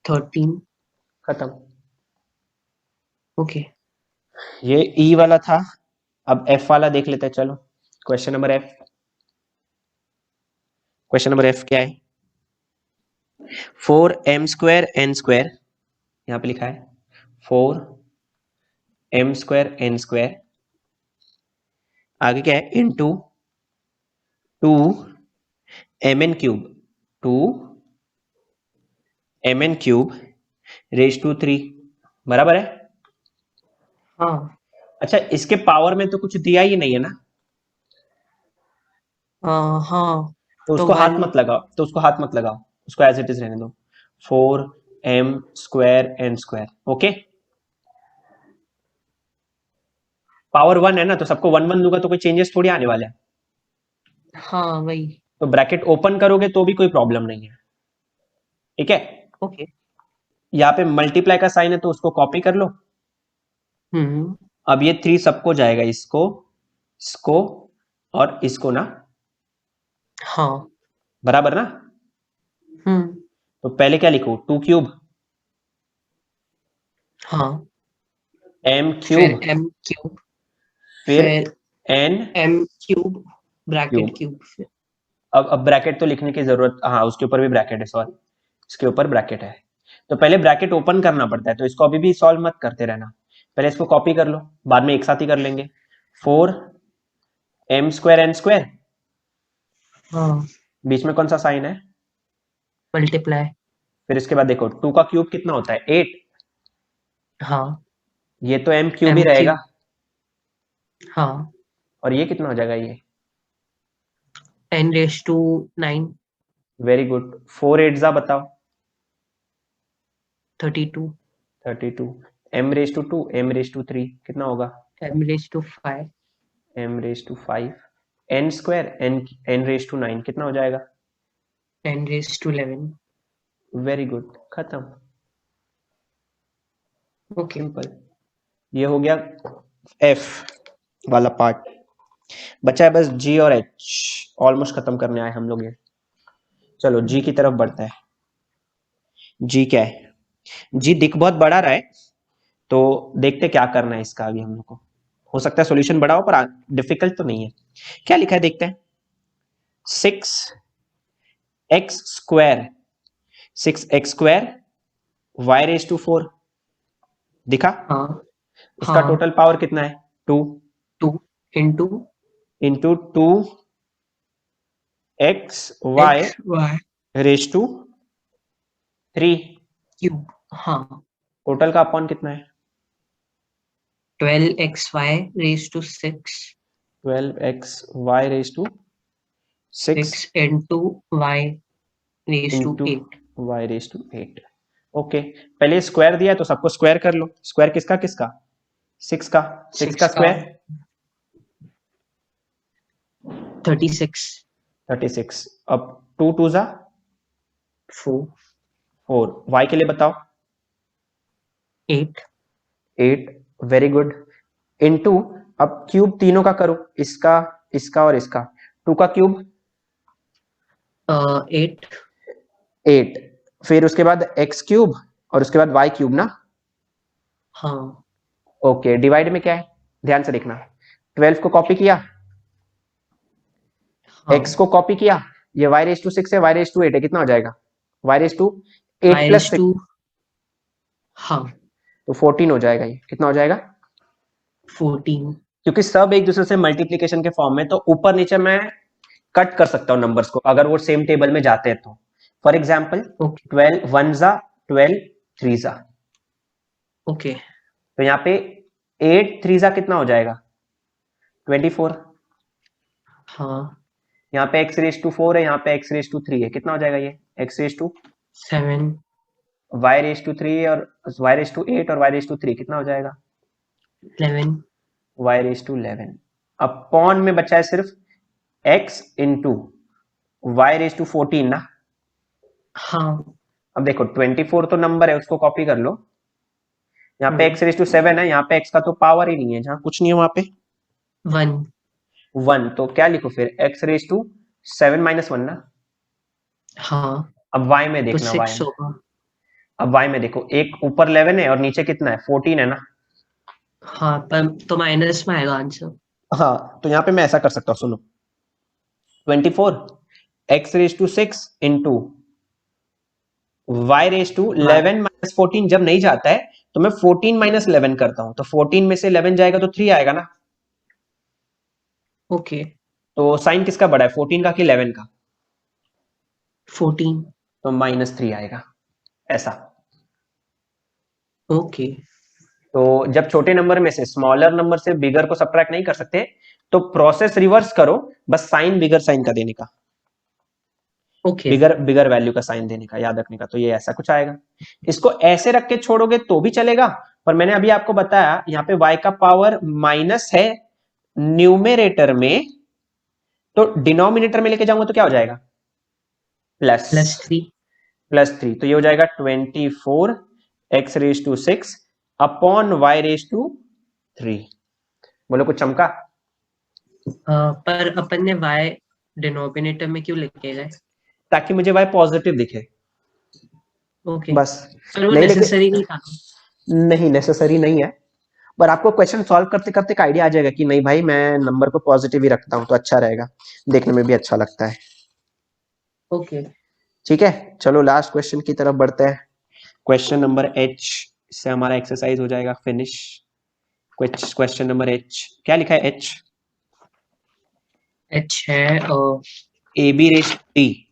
13। खत्म। ओके। ये ई वाला था। अब एफ वाला देख लेते हैं, चलो। Question number F. Question number F क्या है? 4m स्क्वायर एन स्क्वायर, यहां पे लिखा है 4m स्क्वायर एन स्क्वायर, आगे क्या है? Into 2mn cube, 2mn cube raise to 3, बराबर है। हाँ अच्छा, इसके पावर में तो कुछ दिया ही नहीं है ना, हाँ तो तो उसको हाथ 1। मत लगाओ, तो उसको हाथ मत लगाओ, उसको एज इट इज रहने दो। 4m square N square, okay. Power 1 है ना, तो सबको 1 1 दूंगा तो कोई चेंजेस थोड़ी आने वाले हैं। हाँ वही। तो ब्रैकेट ओपन करोगे तो भी कोई प्रॉब्लम नहीं है, ठीक है। ओके। यहाँ पे मल्टीप्लाई का साइन है तो उसको कॉपी कर लो। हम्म। अब ये 3 सबको जाएगा, इसको, इसको और इसको ना, हाँ। बराबर ना। हम्म। तो पहले क्या लिखू? 2 क्यूब, हाँ m फिर क्यूब, m क्यूब फिर फिर n m cube bracket cube. Cube फिर। अब ब्रैकेट तो लिखने की जरूरत, हाँ उसके ऊपर भी ब्रैकेट है, सॉरी, इसके ऊपर ब्रैकेट है। तो पहले ब्रैकेट ओपन करना पड़ता है, तो इसको अभी भी सॉल्व मत करते रहना, पहले इसको कॉपी कर लो, बाद में एक साथ ही कर लेंगे। 4m स्क्वायर एन स्क्वायर, हाँ बीच में कौन सा साइन है? मल्टीप्लाई। फिर इसके बाद देखो 2 का क्यूब कितना होता है? 8। हाँ ये तो m क्यूब ही m रहेगा, क्यूब। हाँ और ये कितना हो जाएगा? ये, n raised to 9। Very good. 4 8 जा बताओ, 32। 32। m raise to 2, m raise to 3 कितना होगा? m raised to 5। m raise to 5। n square n raise to 9 कितना हो जाएगा? 10 raised to 11. वेरी गुड, खत्म, Okay. सिंपल। ये हो गया f वाला पार्ट। बचा है बस g और h, ऑलमोस्ट खत्म करने आए हम लोग ये। चलो g की तरफ बढ़ता है। g क्या है? g दिख बहुत बड़ा रहा है, तो देखते क्या करना है इसका अभी हम लोग को। हो सकता है सॉल्यूशन बड़ा हो पर डिफिकल्ट तो नहीं है। क्या लिखा है देखते हैं। 6x square, 6x square y raise to 4 दिखा। हाँ इसका हाँ, टोटल पावर कितना है? 2 2 into into 2x y x y raise to 3। cube. हाँ, टोटल का अपॉन कितना है? 12xy raised to 6. 12xy raise to 6 6 into y raised to into 8. y raise to 8। Okay, पहले स्क्वायर दिया है तो सबको स्क्वायर कर लो। स्क्वायर किसका किसका? 6 का। 6 का 6 का स्क्वायर 36. 36। अब 2 2 जा 4 4। y के लिए बताओ। 8. 8, वेरी गुड। इनटू, अब क्यूब तीनों का करो, इसका, इसका और इसका। 2 का क्यूब 8. 8, फिर उसके बाद x क्यूब और उसके बाद y क्यूब ना। हाँ ओके, डिवाइड में क्या है ध्यान से देखना। 12 को कॉपी किया, हाँ, x को कॉपी किया, ये y रेज टू 6 है, y रेज टू 8 है, कितना हो जाएगा? y raise to 8 y plus raised 6 to हाँ तो 14 हो जाएगा। ये कितना हो जाएगा? 14. क्योंकि सब एक दूसरे से मल्टीप्लीकेशन के फॉर्म में, तो ऊपर नीचे मैं कट कर सकता हूँ नंबर्स को अगर वो सेम टेबल में जाते हैं तो। For example Okay. 12 1 जा 12 3 जा, Okay. तो यहाँ पे 8 3 जा कितना हो जाएगा? 24। हाँ, यहाँ पे x रेज टू 4 है, यहाँ पे x रेज टू 3 है, कितना हो जाएगा ये? x raise to 7. y raise to 3 और y रेज टू 8 और y रेज टू 3 कितना हो जाएगा? 11. y raise to 11। अब पॉन में बचा है सिर्फ x into y raise to 14 ना। हाँ. अब देखो 24 तो नंबर है, उसको कॉपी कर लो। यहाँ पे x रेज टू 7 है, यहाँ पे x का तो पावर ही नहीं है, जहां कुछ नहीं है वहां पे 1. 1, तो क्या लिखो फिर? x रेज टू 7 माइनस 1 ना। हाँ, अब y में तो देखना, y 6 में, होगा. अब y में देखो, एक ऊपर 11 है और नीचे कितना है? 14 है ना। हाँ, पर तो माइनस में आएगा आंसर. हाँ, तो यहाँ पे मैं ऐसा कर सकता हूँ, सुनो। 24 x raise to 6 into y raise to 11 minus 14 जब नहीं जाता है तो मैं 14 माइनस 11 करता हूं, तो 14 में से 11 जाएगा तो 3 आएगा ना। ओके. तो साइन किसका बड़ा है, 14 का कि 11 का? 14. तो -3 आएगा, ऐसा। ओके. तो जब छोटे नंबर में से, स्मॉलर नंबर से बिगर को सब्ट्रैक्ट नहीं कर सकते, तो प्रोसेस रिवर्स करो, बस साइन बिगर साइन का देने का, ओके. बिगर बिगर वैल्यू का साइन देने का, याद रखने का। तो ये ऐसा कुछ आएगा। इसको ऐसे रख के छोड़ोगे तो भी चलेगा, पर मैंने अभी आपको बताया यहाँ पे y का पावर माइनस है न्यूमेरेटर में, तो डिनोमिनेटर में लेके जाऊंगा तो क्या हो जाएगा? प्लस। +3. +3, तो ये हो जाएगा 24 x raise to 6 upon y raise to 3। बोलो कुछ चमका? पर अपन ने y डिनोमिनेटर में क्यों लिखे गए? ताकि मुझे y पॉजिटिव दिखे, ओके. बस। पर वो नहीं लेकिन नेसेसरी नहीं था. नहीं, नेसेसरी नहीं है, पर आपको क्वेश्चन सॉल्व करते करते एक आइडिया आ जाएगा कि नहीं भाई, मैं नंबर को पॉजिटिव ही रखता हूं तो अच्छा रहेगा, देखने में भी अच्छा लगता है। ओके. ठीक है, चलो लास्ट क्वेश्चन की तरफ बढ़ते हैं। क्वेश्चन नंबर h, इससे हमारा एक्सरसाइज हो जाएगा फिनिश। क्वेश्चन नंबर h, क्या लिखा है h? h है ए बी रेज टी,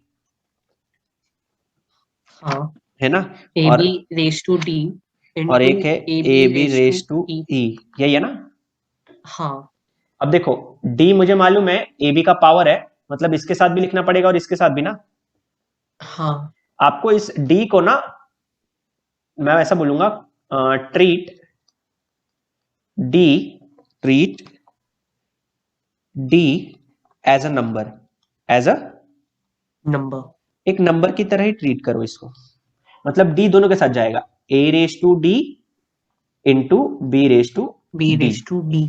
हाँ, है ना, ab और रेज टू d और इनटू एक है ab A B raise to raise to e. E, यही है ना। हाँ अब देखो d मुझे मालूम है ए बी का पावर है, मतलब इसके साथ भी लिखना पड़ेगा और इसके साथ भी ना। हाँ. आपको इस d को ना, मैं ऐसा बोलूंगा, treat D, treat D as a number, as a number. एक नंबर की तरह ही ट्रीट करो इसको, मतलब डी दोनों के साथ जाएगा, a raise to d into b raise to b d, raise to d.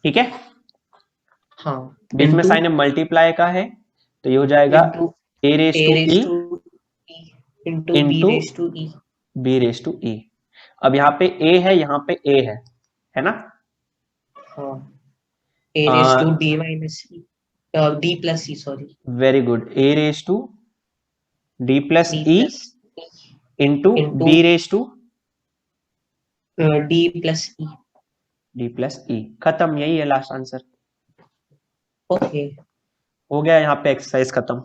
ठीक है। हाँ। बीच में इंटू साइन मल्टीप्लाई का है, तो ये हो जाएगा into a raise a to raise e to e into b into raise to e. B raise to e. अब यहाँ पे ए है, यहाँ पे ए है ना। हाँ। A raise to d minus e, d plus e, sorry. Very good, a raise to d plus d e plus into into b raise to d plus e. D plus e, खत्म, यही है last answer. Okay. हो गया यहाँ पे exercise खत्म।